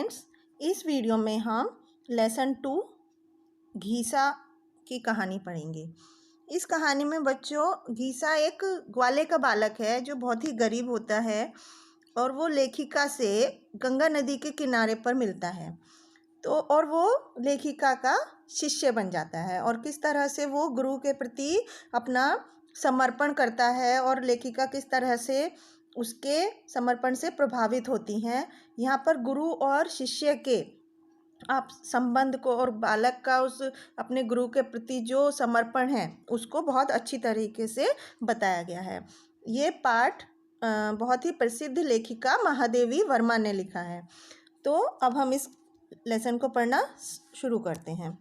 Friends, इस video में हम लेसन 2 घीसा की कहानी पढ़ेंगे। इस कहानी में बच्चों, घीसा एक ग्वाले का बालक है जो बहुत ही गरीब होता है और वो लेखिका से गंगा नदी के किनारे पर मिलता है। तो और वो लेखिका का शिष्य बन जाता है और किस तरह से वो गुरु के प्रति अपना समर्पण करता है और लेखिका किस तरह से उसके समर्पण से प्रभावित होती हैं। यहाँ पर गुरु और शिष्य के आप संबंध को और बालक का उस अपने गुरु के प्रति जो समर्पण है उसको बहुत अच्छी तरीके से बताया गया है। ये पाठ बहुत ही प्रसिद्ध लेखिका महादेवी वर्मा ने लिखा है। तो अब हम इस लेसन को पढ़ना शुरू करते हैं।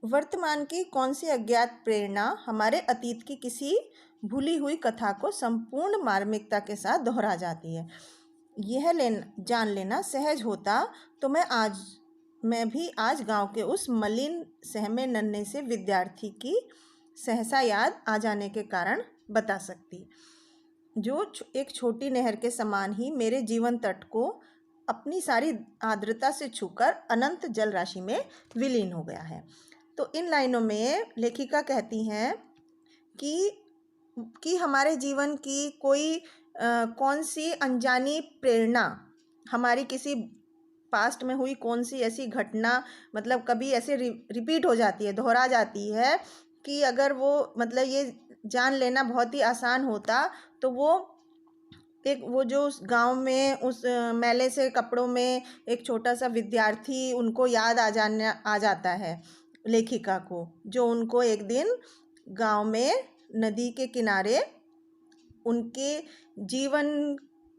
वर्तमान की कौन सी अज्ञात प्रेरणा हमारे अतीत की किसी भूली हुई कथा को संपूर्ण मार्मिकता के साथ दोहरा जाती है। यह जान लेना सहज होता तो मैं भी आज गांव के उस मलिन सहमे नन्हे से विद्यार्थी की सहसा याद आ जाने के कारण बता सकती, जो एक छोटी नहर के समान ही मेरे जीवन तट को अपनी सारी आर्द्रता से छूकर अनंत जल राशि में विलीन हो गया है। तो इन लाइनों में लेखिका कहती हैं कि हमारे जीवन की कोई कौन सी अनजानी प्रेरणा हमारी किसी पास्ट में हुई कौन सी ऐसी घटना मतलब कभी ऐसे रिपीट हो जाती है, दोहरा जाती है कि अगर वो मतलब ये जान लेना बहुत ही आसान होता तो वो जो उस गांव में उस मैले से कपड़ों में एक छोटा सा विद्यार्थी उनको याद आ जाता है लेखिका को, जो उनको एक दिन गांव में नदी के किनारे उनके जीवन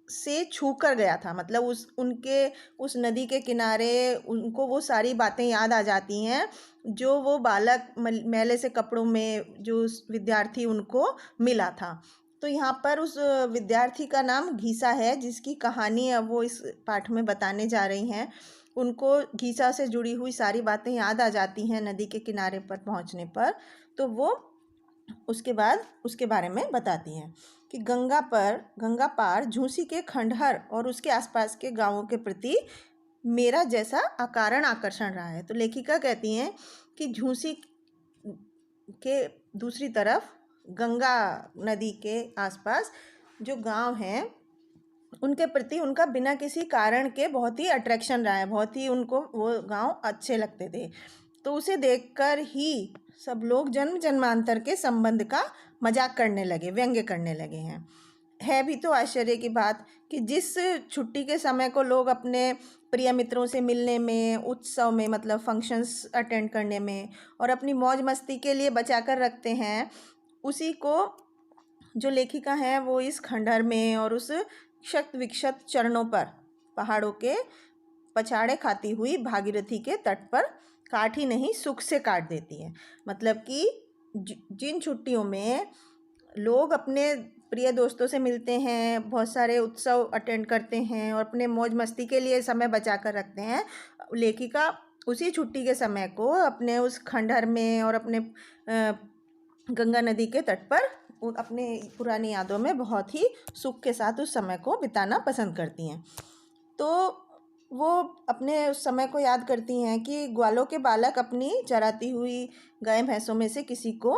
से छू कर गया था। मतलब उस नदी के किनारे उनको वो सारी बातें याद आ जाती हैं जो वो बालक मैले से कपड़ों में जो विद्यार्थी उनको मिला था। तो यहाँ पर उस विद्यार्थी का नाम घीसा है, जिसकी कहानी अब वो इस पाठ में बताने जा रही हैं। उनको घीसा से जुड़ी हुई सारी बातें याद आ जाती हैं नदी के किनारे पर पहुँचने पर। तो वो उसके बाद उसके बारे में बताती हैं कि गंगा पार झूसी के खंडहर और उसके आसपास के गांवों के प्रति मेरा जैसा अकारण आकर्षण रहा है। तो लेखिका कहती हैं कि झूसी के दूसरी तरफ गंगा नदी के आसपास जो गांव हैं उनके प्रति उनका बिना किसी कारण के बहुत ही अट्रैक्शन रहा है, बहुत ही उनको वो गांव अच्छे लगते थे। तो उसे देखकर ही सब लोग जन्म जन्मांतर के संबंध का मजाक करने लगे, व्यंग्य करने लगे हैं। है भी तो आश्चर्य की बात कि जिस छुट्टी के समय को लोग अपने प्रिय मित्रों से मिलने में, उत्सव में मतलब फंक्शंस अटेंड करने में और अपनी मौज मस्ती के लिए बचा कर रखते हैं, उसी को जो लेखिका है वो इस खंडहर में और उस क्षत विक्षत चरणों पर पहाड़ों के पछाड़े खाती हुई भागीरथी के तट पर काट ही नहीं सुख से काट देती है। मतलब कि जिन छुट्टियों में लोग अपने प्रिय दोस्तों से मिलते हैं, बहुत सारे उत्सव अटेंड करते हैं और अपने मौज मस्ती के लिए समय बचा कर रखते हैं, लेखिका उसी छुट्टी के समय को अपने उस खंडहर में और अपने गंगा नदी के तट पर अपने पुरानी यादों में बहुत ही सुख के साथ उस समय को बिताना पसंद करती हैं। तो वो अपने उस समय को याद करती हैं कि ग्वालों के बालक अपनी चराती हुई गाय भैंसों में से किसी को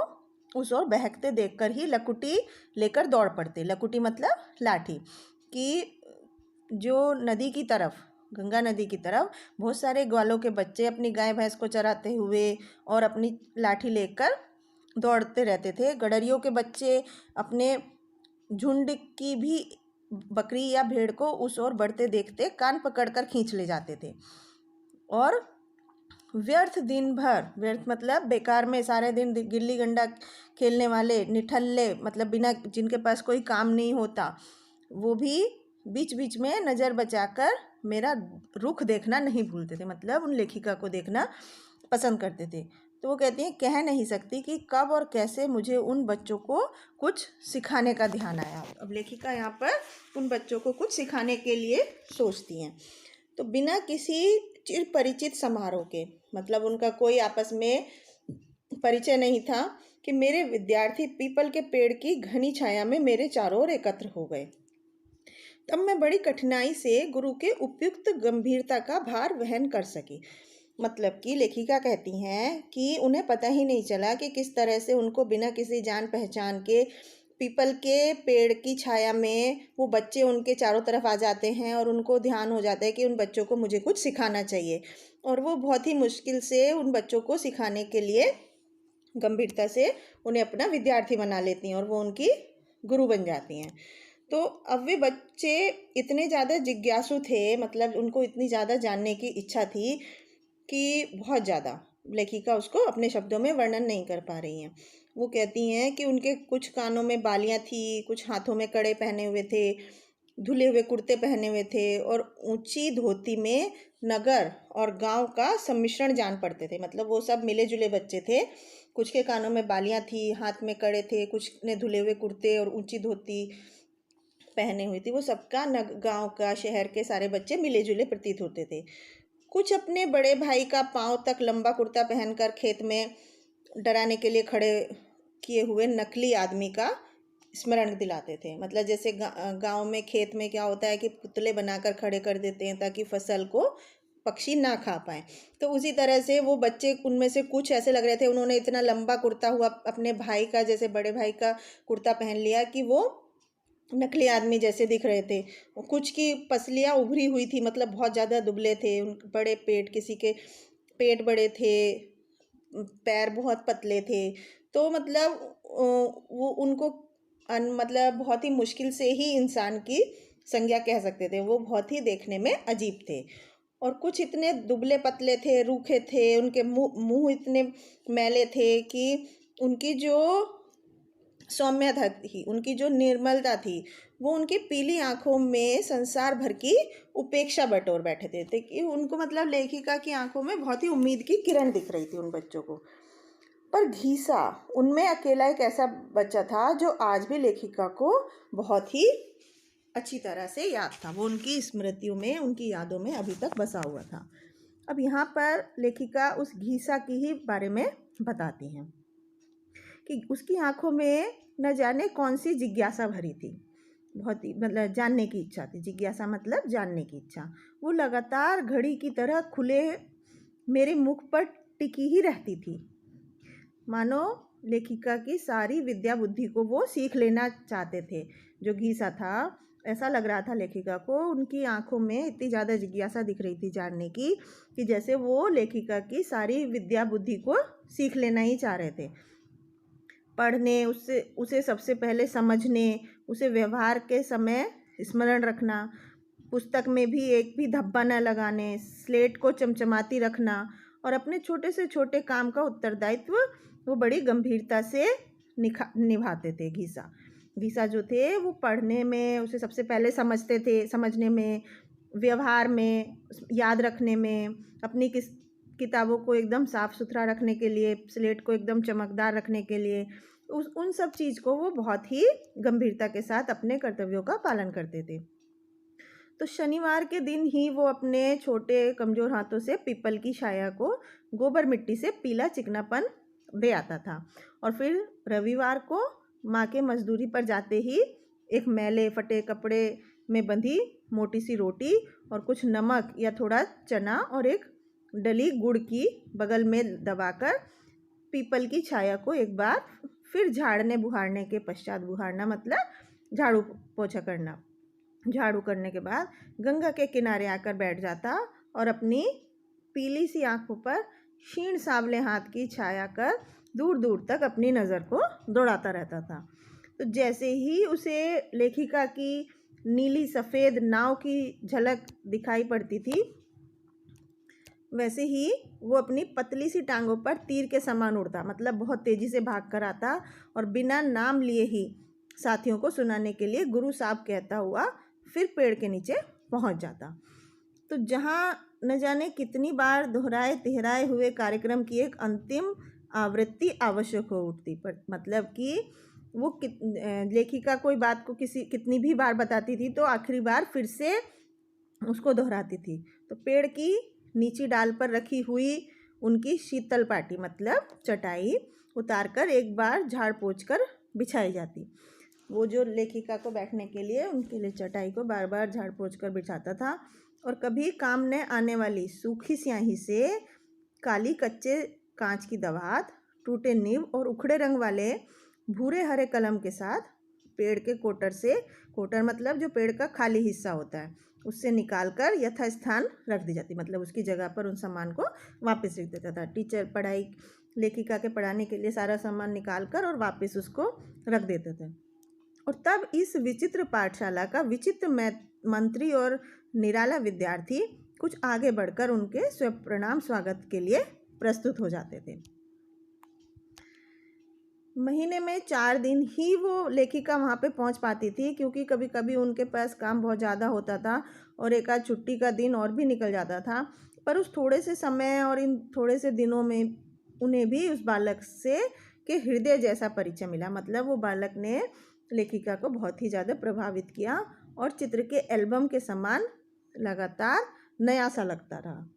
उस ओर बहकते देखकर ही लकुटी लेकर दौड़ पड़ते। लकुटी मतलब लाठी। कि जो नदी की तरफ, गंगा नदी की तरफ बहुत सारे ग्वालों के बच्चे अपनी गाय भैंस को चराते हुए और अपनी लाठी लेकर दौड़ते रहते थे। गडरियों के बच्चे अपने झुंड की भी बकरी या भेड़ को उस ओर बढ़ते देखते कान पकड़कर खींच ले जाते थे। और दिन भर, व्यर्थ मतलब बेकार में सारे दिन गिल्ली डंडा खेलने वाले निठल्ले मतलब बिना जिनके पास कोई काम नहीं होता, वो भी बीच बीच में नज़र बचाकर मेरा रुख देखना नहीं भूलते थे। मतलब उन लेखिका को देखना पसंद करते थे। तो वो कहती हैं, कह नहीं सकती कि कब और कैसे मुझे उन बच्चों को कुछ सिखाने का ध्यान आया। अब लेखिका यहाँ पर उन बच्चों को कुछ सिखाने के लिए सोचती हैं। तो बिना किसी चिर परिचित समारोह के, मतलब उनका कोई आपस में परिचय नहीं था, कि मेरे विद्यार्थी पीपल के पेड़ की घनी छाया में मेरे चारों ओर एकत्र हो गए। तब मैं बड़ी कठिनाई से गुरु के उपयुक्त गंभीरता का भार वहन कर सकी। मतलब कि लेखिका कहती हैं कि उन्हें पता ही नहीं चला कि किस तरह से उनको बिना किसी जान पहचान के पीपल के पेड़ की छाया में वो बच्चे उनके चारों तरफ आ जाते हैं और उनको ध्यान हो जाता है कि उन बच्चों को मुझे कुछ सिखाना चाहिए, और वो बहुत ही मुश्किल से उन बच्चों को सिखाने के लिए गंभीरता से उन्हें अपना विद्यार्थी बना लेती हैं और वो उनकी गुरु बन जाती हैं। तो अब वे बच्चे इतने ज़्यादा जिज्ञासु थे, मतलब उनको इतनी ज़्यादा जानने की इच्छा थी कि बहुत ज़्यादा, लेखिका उसको अपने शब्दों में वर्णन नहीं कर पा रही हैं। वो कहती हैं कि उनके कुछ कानों में बालियां थी, कुछ हाथों में कड़े पहने हुए थे, धुले हुए कुर्ते पहने हुए थे और ऊंची धोती में नगर और गांव का सम्मिश्रण जान पड़ते थे। मतलब वो सब मिले जुले बच्चे थे। कुछ के कानों में बालियां थी, हाथ में कड़े थे, कुछ ने धुले हुए कुर्ते और ऊंची धोती पहने हुई थी। वो सबका गांव का, शहर के सारे बच्चे मिले जुले प्रतीत होते थे। कुछ अपने बड़े भाई का पांव तक लंबा कुर्ता पहनकर खेत में डराने के लिए खड़े किए हुए नकली आदमी का स्मरण दिलाते थे। मतलब जैसे गांव में खेत में क्या होता है कि पुतले बनाकर खड़े कर देते हैं ताकि फसल को पक्षी ना खा पाए, तो उसी तरह से वो बच्चे, उनमें से कुछ ऐसे लग रहे थे, उन्होंने इतना लंबा कुर्ता हुआ अपने भाई का, जैसे बड़े भाई का कुर्ता पहन लिया कि वो नकली आदमी जैसे दिख रहे थे। कुछ की पसलियाँ उभरी हुई थी, मतलब बहुत ज़्यादा दुबले थे, उन बड़े पेट, किसी के पेट बड़े थे, पैर बहुत पतले थे। तो मतलब वो उनको मतलब बहुत ही मुश्किल से ही इंसान की संज्ञा कह सकते थे। वो बहुत ही देखने में अजीब थे। और कुछ इतने दुबले पतले थे, रूखे थे, उनके मुंह इतने मैले थे कि उनकी जो सौम्यता थी, उनकी जो निर्मलता थी, वो उनकी पीली आंखों में संसार भर की उपेक्षा बटोर बैठे थे कि उनको, मतलब लेखिका की आंखों में बहुत ही उम्मीद की किरण दिख रही थी उन बच्चों को। पर घीसा उनमें अकेला एक ऐसा बच्चा था जो आज भी लेखिका को बहुत ही अच्छी तरह से याद था। वो उनकी स्मृतियों में, उनकी यादों में अभी तक बसा हुआ था। अब यहाँ पर लेखिका उस घीसा की ही बारे में बताती हैं कि उसकी आंखों में न जाने कौन सी जिज्ञासा भरी थी। बहुत ही, मतलब जानने की इच्छा थी। जिज्ञासा मतलब जानने की इच्छा। वो लगातार घड़ी की तरह खुले मेरे मुख पर टिकी ही रहती थी, मानो लेखिका की सारी विद्या बुद्धि को वो सीख लेना चाहते थे। जो घीसा था, ऐसा लग रहा था लेखिका को, उनकी आंखों में इतनी ज़्यादा जिज्ञासा दिख रही थी जानने की कि जैसे वो लेखिका की सारी विद्या बुद्धि को सीख लेना ही चाह रहे थे। पढ़ने, उसे सबसे पहले समझने, उसे व्यवहार के समय स्मरण रखना, पुस्तक में भी एक भी धब्बा न लगाने, स्लेट को चमचमाती रखना और अपने छोटे से छोटे काम का उत्तरदायित्व वो बड़ी गंभीरता से निभाते थे। घीसा जो थे वो पढ़ने में उसे सबसे पहले समझते थे, समझने में, व्यवहार में, याद रखने में, अपनी किताबों को एकदम साफ सुथरा रखने के लिए, स्लेट को एकदम चमकदार रखने के लिए, उन सब चीज़ को वो बहुत ही गंभीरता के साथ अपने कर्तव्यों का पालन करते थे। तो शनिवार के दिन ही वो अपने छोटे कमज़ोर हाथों से पीपल की छाया को गोबर मिट्टी से पीला चिकनापन दे आता था, और फिर रविवार को माँ के मजदूरी पर जाते ही एक मैले फटे कपड़े में बंधी मोटी सी रोटी और कुछ नमक या थोड़ा चना और एक डली गुड़ की बगल में दबाकर पीपल की छाया को एक बार फिर झाड़ने बुहारने के पश्चात, बुहारना मतलब झाड़ू पोछा करना, झाड़ू करने के बाद गंगा के किनारे आकर बैठ जाता और अपनी पीली सी आंखों पर क्षीण सांवले हाथ की छाया कर दूर दूर तक अपनी नज़र को दौड़ाता रहता था। तो जैसे ही उसे लेखिका की नीली सफ़ेद नाव की झलक दिखाई पड़ती थी, वैसे ही वो अपनी पतली सी टांगों पर तीर के समान उड़ता, मतलब बहुत तेज़ी से भाग कर आता और बिना नाम लिए ही साथियों को सुनाने के लिए गुरु साहब कहता हुआ फिर पेड़ के नीचे पहुंच जाता। तो जहां न जाने कितनी बार दोहराए तिहराए हुए कार्यक्रम की एक अंतिम आवृत्ति आवश्यक हो उठती, पर मतलब कि वो लेखिका कोई बात को कितनी भी बार बताती थी तो आखिरी बार फिर से उसको दोहराती थी। तो पेड़ की नीची डाल पर रखी हुई उनकी शीतल पाटी, मतलब चटाई, उतारकर एक बार झाड़ पोंछ कर बिछाई जाती। वो जो लेखिका को बैठने के लिए उनके लिए चटाई को बार बार झाड़ पोंछ कर बिछाता था। और कभी काम न आने वाली सूखी स्याही से काली कच्चे कांच की दवात, टूटे नींव और उखड़े रंग वाले भूरे हरे कलम के साथ पेड़ के कोटर से, कोटर मतलब जो पेड़ का खाली हिस्सा होता है, उससे निकाल कर यथास्थान रख दी जाती, मतलब उसकी जगह पर उन सामान को वापस रख देता था। टीचर लेखिका के पढ़ाने के लिए सारा सामान निकाल कर और वापस उसको रख देते थे। और तब इस विचित्र पाठशाला का विचित्र मंत्री और निराला विद्यार्थी कुछ आगे बढ़कर उनके स्वप्रणाम स्वागत के लिए प्रस्तुत हो जाते थे। महीने में 4 दिन ही वो लेखिका वहाँ पे पहुँच पाती थी, क्योंकि कभी कभी उनके पास काम बहुत ज़्यादा होता था और एक आध छुट्टी का दिन और भी निकल जाता था। पर उस थोड़े से समय और इन थोड़े से दिनों में उन्हें भी उस बालक से के हृदय जैसा परिचय मिला। मतलब वो बालक ने लेखिका को बहुत ही ज़्यादा प्रभावित किया और चित्र के एल्बम के समान लगातार नया सा लगता रहा।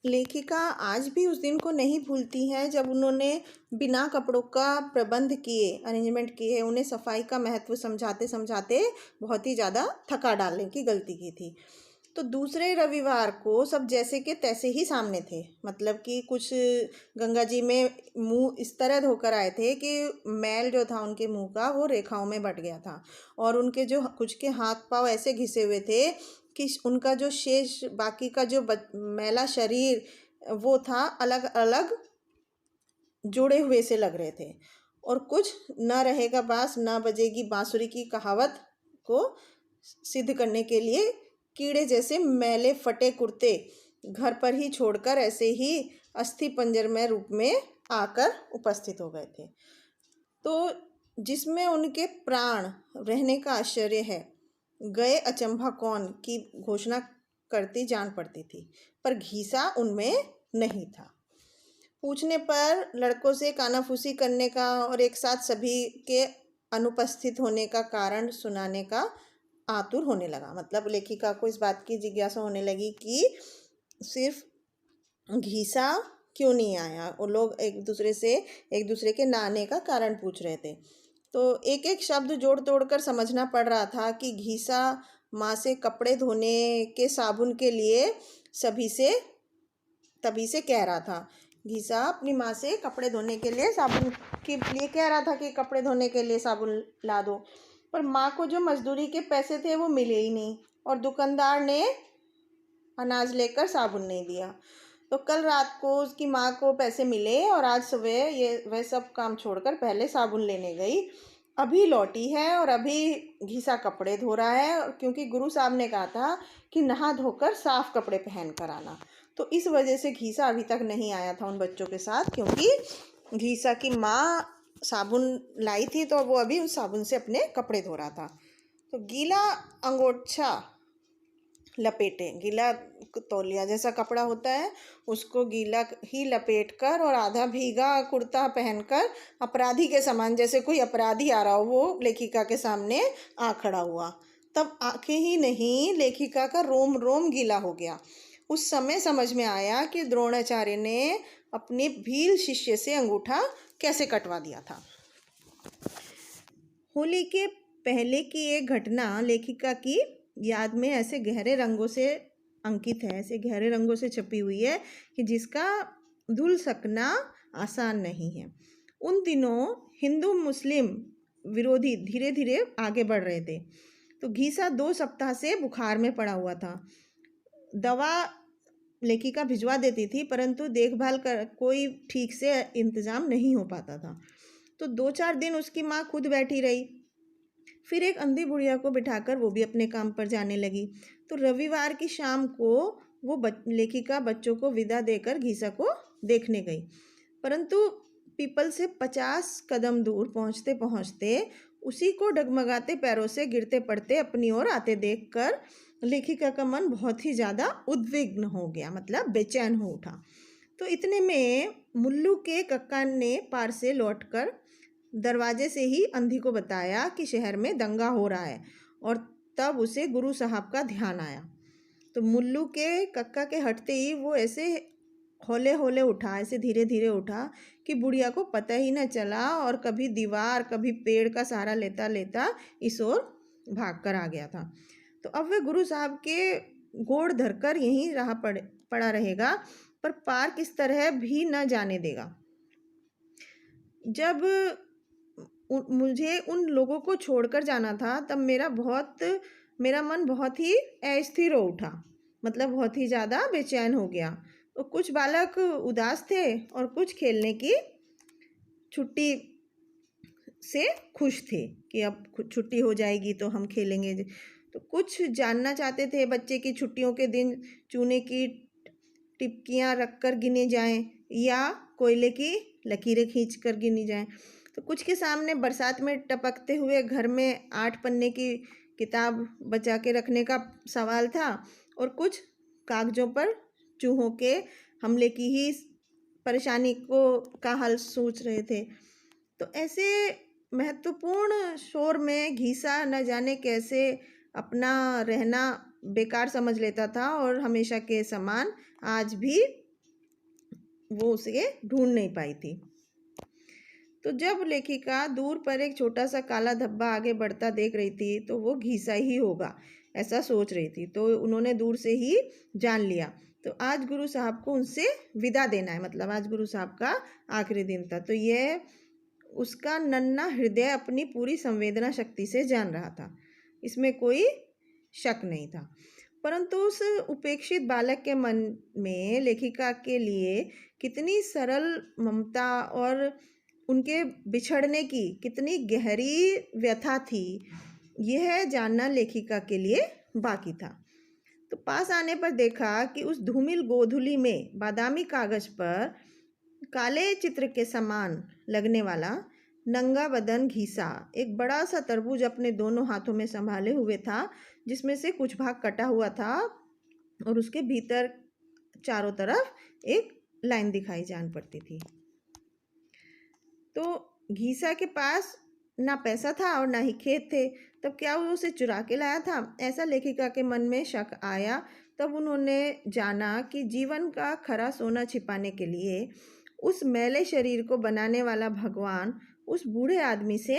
लेखिका आज भी उस दिन को नहीं भूलती है जब उन्होंने बिना कपड़ों का प्रबंध किए, अरेंजमेंट किए, उन्हें सफाई का महत्व समझाते समझाते बहुत ही ज़्यादा थका डालने की गलती की थी। तो दूसरे रविवार को सब जैसे के तैसे ही सामने थे। मतलब कि कुछ गंगा जी में मुंह इस तरह धोकर आए थे कि मैल जो था उनके मुंह का वो रेखाओं में बट गया था, और उनके जो कुछ के हाथ पांव ऐसे घिसे हुए थे कि उनका जो शेष बाकी का जो मैला शरीर वो था अलग अलग जुड़े हुए से लग रहे थे। और कुछ न रहेगा बांस न बजेगी बांसुरी की कहावत को सिद्ध करने के लिए कीड़े जैसे मैले फटे कुर्ते घर पर ही छोड़कर ऐसे ही अस्थि पंजरमय रूप में आकर उपस्थित हो गए थे। तो जिसमें उनके प्राण रहने का आश्चर्य है, गए अचंभा कौन की घोषणा करती जान पड़ती थी, पर घीसा उनमें नहीं था। पूछने पर लड़कों से कानाफूसी करने का और एक साथ सभी के अनुपस्थित होने का कारण सुनाने का आतुर होने लगा। मतलब लेखिका को इस बात की जिज्ञासा होने लगी कि सिर्फ घीसा क्यों नहीं आया। वो लोग एक दूसरे के ना आने का कारण पूछ रहे थे। तो एक एक शब्द जोड़ तोड़ कर समझना पड़ रहा था कि घीसा माँ से कपड़े धोने के साबुन के लिए तभी से कह रहा था। घीसा अपनी माँ से कपड़े धोने के लिए साबुन के लिए कह रहा था कि कपड़े धोने के लिए साबुन ला दो, पर माँ को जो मजदूरी के पैसे थे वो मिले ही नहीं, और दुकानदार ने अनाज लेकर साबुन नहीं दिया। तो कल रात को उसकी माँ को पैसे मिले और आज सुबह वह सब काम छोड़कर पहले साबुन लेने गई। अभी लौटी है और अभी घीसा कपड़े धो रहा है, क्योंकि गुरु साहब ने कहा था कि नहा धोकर साफ कपड़े पहन कर आना। तो इस वजह से घीसा अभी तक नहीं आया था उन बच्चों के साथ, क्योंकि घीसा की माँ साबुन लाई थी तो वो अभी उस साबुन से अपने कपड़े धो रहा था। तो गीला अंगोछा लपेटे, गीला तौलिया जैसा कपड़ा होता है उसको गीला ही लपेट कर और आधा भीगा कुर्ता पहनकर अपराधी के समान, जैसे कोई अपराधी आ रहा हो, वो लेखिका के सामने आ खड़ा हुआ। तब आंखें ही नहीं, लेखिका का रोम रोम गीला हो गया। उस समय समझ में आया कि द्रोणाचार्य ने अपने भील शिष्य से अंगूठा कैसे कटवा दिया था। होली के पहले की एक घटना लेखिका की याद में ऐसे गहरे रंगों से अंकित है, ऐसे गहरे रंगों से छपी हुई है कि जिसका धुल सकना आसान नहीं है। उन दिनों हिंदू मुस्लिम विरोधी धीरे धीरे आगे बढ़ रहे थे। तो घीसा 2 सप्ताह से बुखार में पड़ा हुआ था। दवा लेखिका भिजवा देती थी, परंतु देखभाल कर कोई ठीक से इंतज़ाम नहीं हो पाता था। तो 2-4 दिन उसकी माँ खुद बैठी रही, फिर एक अंधी बुढ़िया को बिठाकर वो भी अपने काम पर जाने लगी। तो रविवार की शाम को वो लेखिका बच्चों को विदा देकर घीसा को देखने गई, परंतु पीपल से 50 कदम दूर पहुँचते पहुँचते उसी को डगमगाते पैरों से गिरते पड़ते अपनी ओर आते देखकर लेखिका का मन बहुत ही ज़्यादा उद्विग्न हो गया, मतलब बेचैन हो उठा। तो इतने में मुल्लू के कक्का ने पार से लौटकर दरवाजे से ही अंधी को बताया कि शहर में दंगा हो रहा है, और तब उसे गुरु साहब का ध्यान आया। तो मुल्लू के कक्का के हटते ही वो ऐसे हौले हौले उठा, ऐसे धीरे धीरे उठा कि बुढ़िया को पता ही न चला, और कभी दीवार कभी पेड़ का सहारा लेता लेता इस ओर भाग कर आ गया था। तो अब वह गुरु साहब के गोड़ धरकर यहीं रहा पड़ा रहेगा, पर पार किस तरह भी न जाने देगा। जब मुझे उन लोगों को छोड़कर जाना था, तब मेरा मन बहुत ही अस्थिर हो उठा, मतलब बहुत ही ज़्यादा बेचैन हो गया। तो कुछ बालक उदास थे और कुछ खेलने की छुट्टी से खुश थे कि अब छुट्टी हो जाएगी तो हम खेलेंगे। तो कुछ जानना चाहते थे बच्चे की छुट्टियों के दिन चूने की टिपकियाँ रखकर गिने जाएं या कोयले की लकीरें खींच कर गिनी जाएं। तो कुछ के सामने बरसात में टपकते हुए घर में 8 पन्ने की किताब बचा के रखने का सवाल था, और कुछ कागजों पर चूहों के हमले की ही परेशानी का हल सोच रहे थे। तो ऐसे महत्वपूर्ण शोर में घीसा न जाने कैसे अपना रहना बेकार समझ लेता था, और हमेशा के समान आज भी वो उसे ढूंढ नहीं पाई थी। तो जब लेखिका दूर पर एक छोटा सा काला धब्बा आगे बढ़ता देख रही थी, तो वो घीसा ही होगा ऐसा सोच रही थी। तो उन्होंने दूर से ही जान लिया। तो आज गुरु साहब को उनसे विदा देना है, मतलब आज गुरु साहब का आखिरी दिन था। तो यह उसका नन्हा हृदय अपनी पूरी संवेदना शक्ति से जान रहा था, इसमें कोई शक नहीं था। परंतु उस उपेक्षित बालक के मन में लेखिका के लिए कितनी सरल ममता और उनके बिछड़ने की कितनी गहरी व्यथा थी, यह जानना लेखिका के लिए बाकी था। तो पास आने पर देखा कि उस धूमिल गोधुली में बादामी कागज पर काले चित्र के समान लगने वाला नंगा बदन घीसा एक बड़ा सा तरबूज अपने दोनों हाथों में संभाले हुए था, जिसमें से कुछ भाग कटा हुआ था और उसके भीतर चारों तरफ एक लाइन दिखाई जान पड़ती थी। तो घीसा के पास ना पैसा था और ना ही खेत थे, तब क्या वो उसे चुरा के लाया था? ऐसा लेखिका के मन में शक आया। तब उन्होंने जाना कि जीवन का खरा सोना छिपाने के लिए उस मैले शरीर को बनाने वाला भगवान उस बूढ़े आदमी से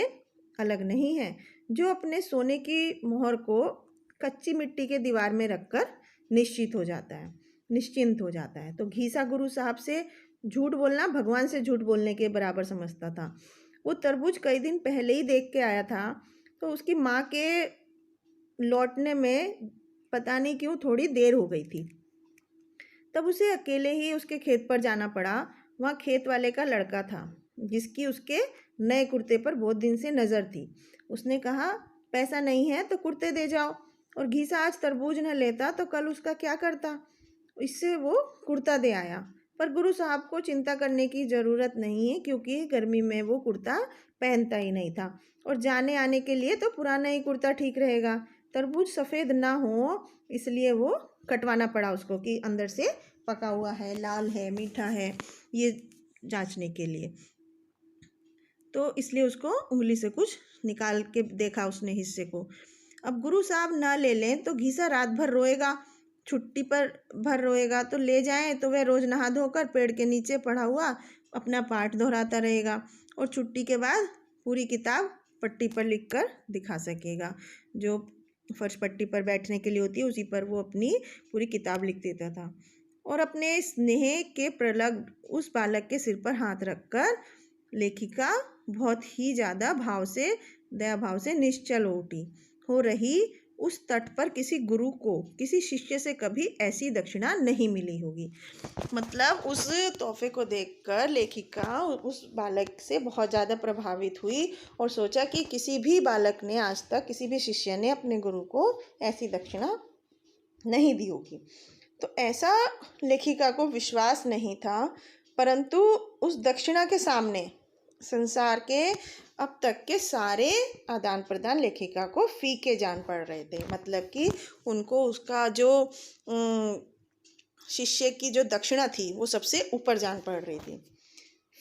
अलग नहीं है, जो अपने सोने की मोहर को कच्ची मिट्टी के दीवार में रखकर निश्चिंत हो जाता है। तो घीसा गुरु साहब से झूठ बोलना भगवान से झूठ बोलने के बराबर समझता था। वो तरबूज कई दिन पहले ही देख के आया था, तो उसकी माँ के लौटने में पता नहीं क्यों थोड़ी देर हो गई थी। तब उसे अकेले ही उसके खेत पर जाना पड़ा। वहाँ खेत वाले का लड़का था, जिसकी उसके नए कुर्ते पर बहुत दिन से नज़र थी। उसने कहा, पैसा नहीं है तो कुर्ते दे जाओ, और घीसा आज तरबूज न लेता तो कल उसका क्या करता। इससे वो कुर्ता दे आया। पर गुरु साहब को चिंता करने की ज़रूरत नहीं है, क्योंकि गर्मी में वो कुर्ता पहनता ही नहीं था, और जाने आने के लिए तो पुराना ही कुर्ता ठीक रहेगा। तरबूज सफ़ेद ना हो इसलिए वो कटवाना पड़ा उसको कि अंदर से पका हुआ है, लाल है, मीठा है, ये जांचने के लिए। तो इसलिए उसको उंगली से कुछ निकाल के देखा उसने हिस्से को। अब गुरु साहब ना ले लें तो घीसा रात भर रोएगा, छुट्टी पर भर रोएगा। तो ले जाएं तो वह रोज़ नहा धोकर पेड़ के नीचे पड़ा हुआ अपना पाठ दोहराता रहेगा, और छुट्टी के बाद पूरी किताब पट्टी पर लिखकर दिखा सकेगा। जो फर्श पट्टी पर बैठने के लिए होती है, उसी पर वो अपनी पूरी किताब लिख देता था। और अपने स्नेह के प्रलग उस बालक के सिर पर हाथ रखकर लेखिका बहुत ही ज़्यादा दया भाव से निश्चल हो रही। उस तट पर किसी गुरु को किसी शिष्य से कभी ऐसी दक्षिणा नहीं मिली होगी। मतलब उस तोहफे को देखकर लेखिका उस बालक से बहुत ज़्यादा प्रभावित हुई, और सोचा कि किसी भी बालक ने आज तक, किसी भी शिष्य ने अपने गुरु को ऐसी दक्षिणा नहीं दी होगी। तो ऐसा लेखिका को विश्वास नहीं था, परंतु उस दक्षिणा के सामने संसार के अब तक के सारे आदान प्रदान लेखिका को फीके जान पड़ रहे थे। मतलब कि उनको उसका जो शिष्य की जो दक्षिणा थी वो सबसे ऊपर जान पड़ रही थी।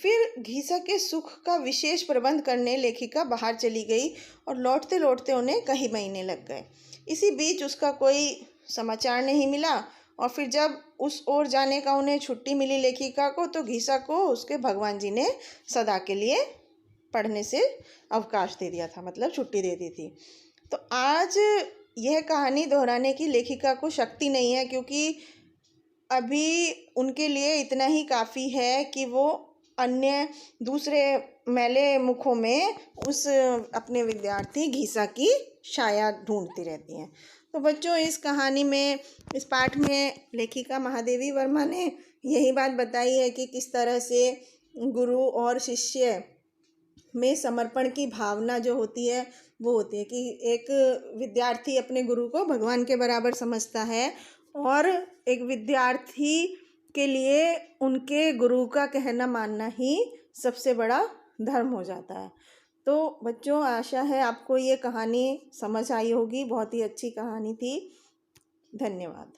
फिर घीसा के सुख का विशेष प्रबंध करने लेखिका बाहर चली गई, और लौटते लौटते उन्हें कई महीने लग गए। इसी बीच उसका कोई समाचार नहीं मिला, और फिर जब उस ओर जाने का उन्हें छुट्टी मिली लेखिका को, तो घीसा को उसके भगवान जी ने सदा के लिए पढ़ने से अवकाश दे दिया था, मतलब छुट्टी दे दी थी। तो आज यह कहानी दोहराने की लेखिका को शक्ति नहीं है, क्योंकि अभी उनके लिए इतना ही काफ़ी है कि वो अन्य दूसरे मैले मुखों में उस अपने विद्यार्थी घीसा की छाया ढूंढती रहती हैं। तो बच्चों, इस कहानी में, इस पाठ में लेखिका महादेवी वर्मा ने यही बात बताई है कि किस तरह से गुरु और शिष्य में समर्पण की भावना जो होती है वो होती है कि एक विद्यार्थी अपने गुरु को भगवान के बराबर समझता है, और एक विद्यार्थी के लिए उनके गुरु का कहना मानना ही सबसे बड़ा धर्म हो जाता है। तो बच्चों, आशा है आपको ये कहानी समझ आई होगी। बहुत ही अच्छी कहानी थी। धन्यवाद।